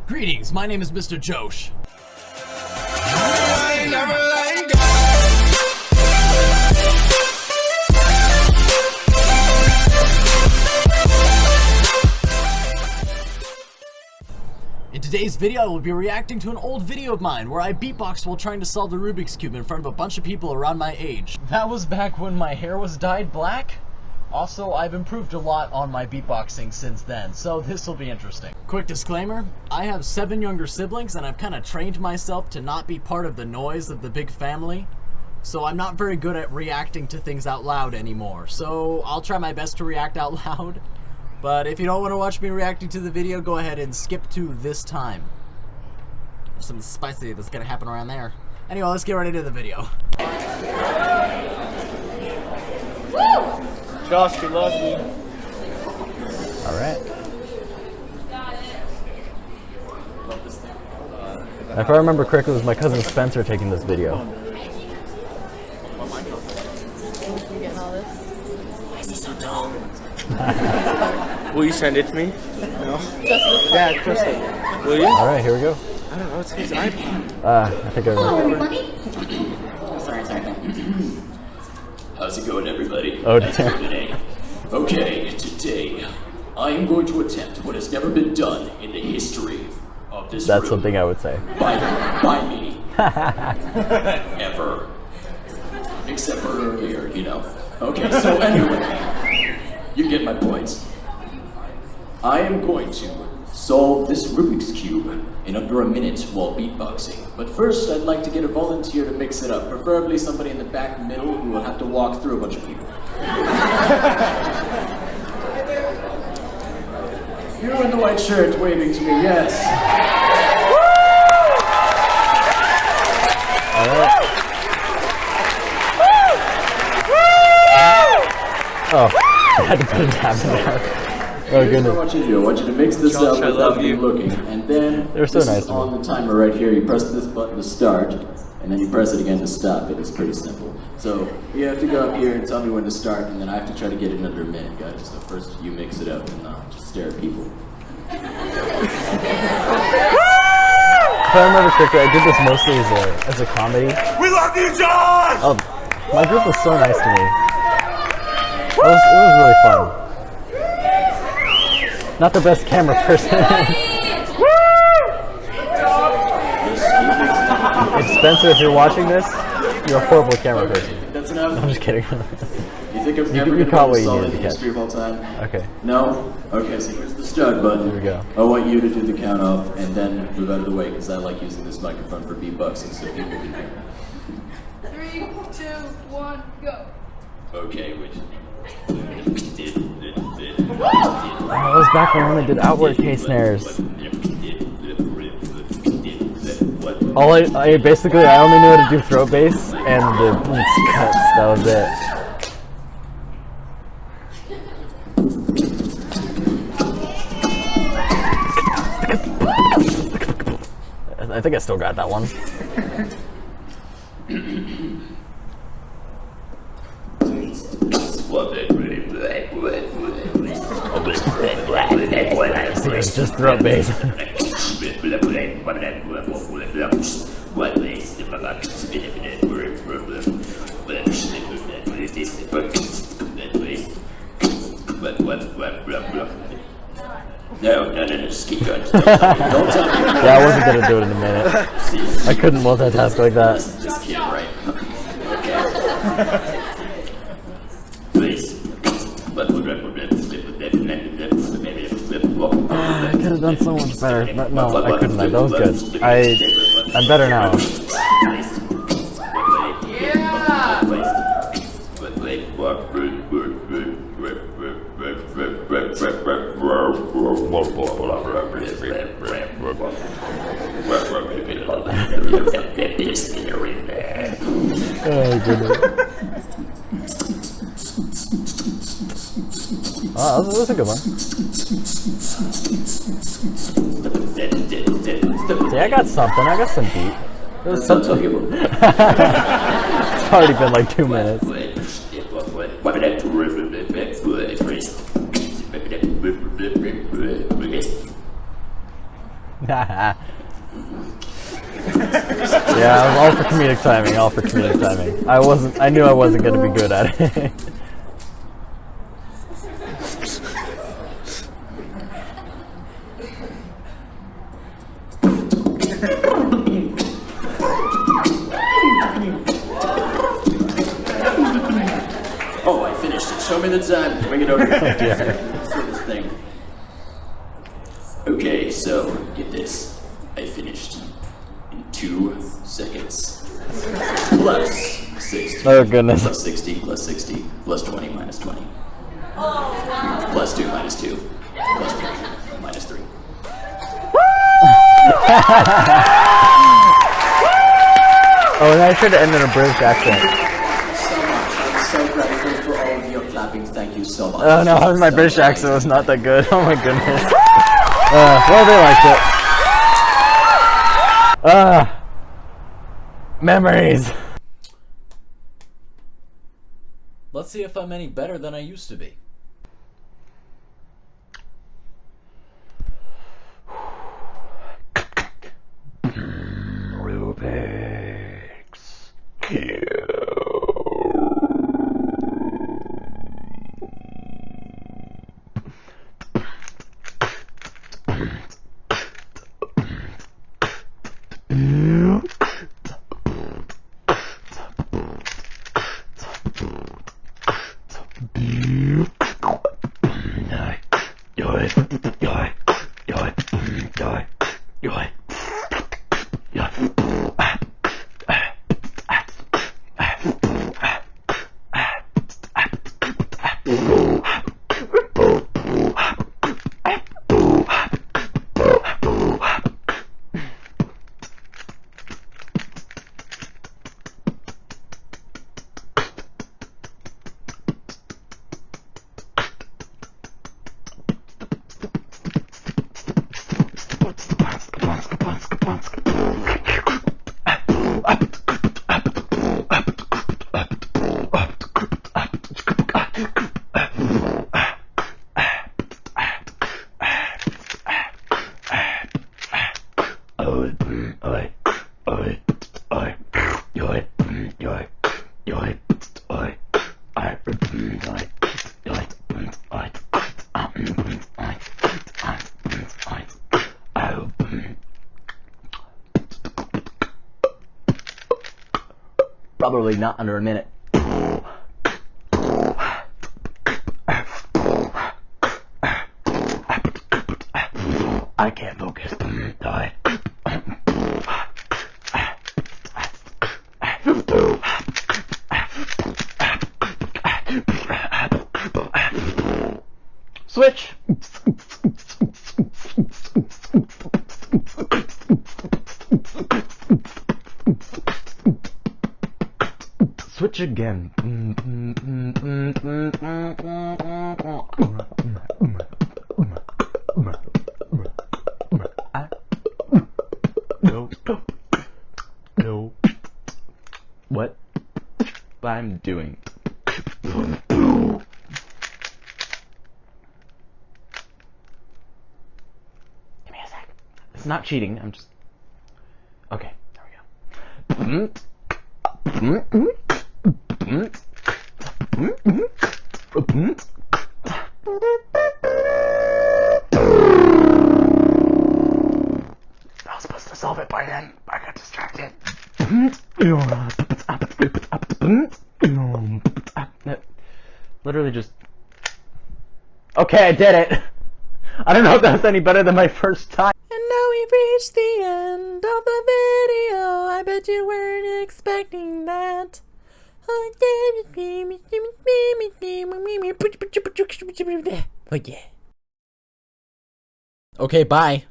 Greetings, my name is Mr. Josh. In today's video, I will be reacting to an old video of mine where I beatboxed while trying to solve the Rubik's Cube in front of a bunch of people around my age. That was back when my hair was dyed black. Also, I've improved a lot on my beatboxing since then, so this will be interesting. Quick disclaimer, I have 7 younger siblings and I've kind of trained myself to not be part of the noise of the big family. So I'm not very good at reacting to things out loud anymore. So I'll try my best to react out loud. But if you don't want to watch me reacting to the video, go ahead and skip to this time. There's something spicy that's gonna happen around there. Anyway, let's get right into the video. Woo! Josh, we love you. Alright. If I remember correctly, it was my cousin Spencer taking this video. You getting all this? Why is he so tall? Will you send it to me? No? Yeah, trust it. Will you? Alright, here we go. I don't know, it's his iPad. I think I Hello, remember. everybody. Sorry. How's it going, everybody? Oh, How's it damn. going today? Okay, today I am going to attempt what has never been done in the history of this That's room. something I would say. By me. Ever. Except for earlier, you know. Okay, so anyway, you get my point. I am going to solve this Rubik's Cube in under a minute while beatboxing. But first, I'd like to get a volunteer to mix it up, preferably somebody in the back middle who will have to walk through a bunch of people. You in the white shirt waving to me, yes. Alright. Oh, I had to put a tab in there. Oh, Here's what I goodness. want you to do. I want you to mix this Josh, up I without love me you. looking, and then They're so this nice is to me. on the timer right here. You press this button to start, and then you press it again to stop it. It's pretty simple. So you have to go up here and tell me when to start, and then I have to try to get it in under a minute, guys. So first you mix it up and just stare at people. If I remember correctly, I did this mostly as a comedy. We love you, Josh! Oh, my group was so nice to me. It was really fun. Not the best camera person. If Spencer, if you're watching this, you're a horrible camera person. That's enough. I'm just kidding. You think I'm You ever going caught to what you solve needed the to catch. history of all time? Okay. No? Okay, so here's the start button. Here we go. I want you to do the count off and then move out of the way because I like using this microphone for beatboxing so people can hear me. 3, 2, 1, go. Okay, which... Oh, that was back when I did outward K snares. I only knew how to do throat bass and the beats cuts. That was it. I think I still got that one. It's just throat bass. No, just keep going. Don't tell me. Yeah, I wasn't gonna do it in a minute. I couldn't multitask like that. Just kidding, right? Okay. Please. I could have done so much better, but no, I couldn't. That was good. I'm better now. Oh goodness. Oh, that was a good one. See, I got something. I got some beat. It was something. It's already been like 2 minutes. Yeah, all for comedic timing, all for comedic timing. I knew I wasn't gonna be good at it. Oh, I finished it. Show me the time. Bring it over. Yeah. Let's do this thing. Okay, so get this. I finished in 2 seconds. Plus 60. Oh goodness. Plus 60, plus 60, plus 20, minus 20. Plus 2, minus 2. Plus 3, minus 3. Oh, and I should have ended in a British accent. So much. I'm so grateful for all of your clapping. Thank you so much. Oh no, my British accent was not that good. Oh my goodness. Well, they liked it. Memories. Let's see if I'm any better than I used to be. Rubik's Probably not under a minute. I can't focus. Die. Switch. Switch again. No. No. What I'm doing. Give me a sec. It's not cheating. I'm just. Okay. There we go. I was supposed to solve it by then. I got distracted. Literally just. Okay, I did it. I don't know if that's any better than my first time. And now we've reached the end of the video. I bet you weren't expecting that. Oh yeah. Okay, bye.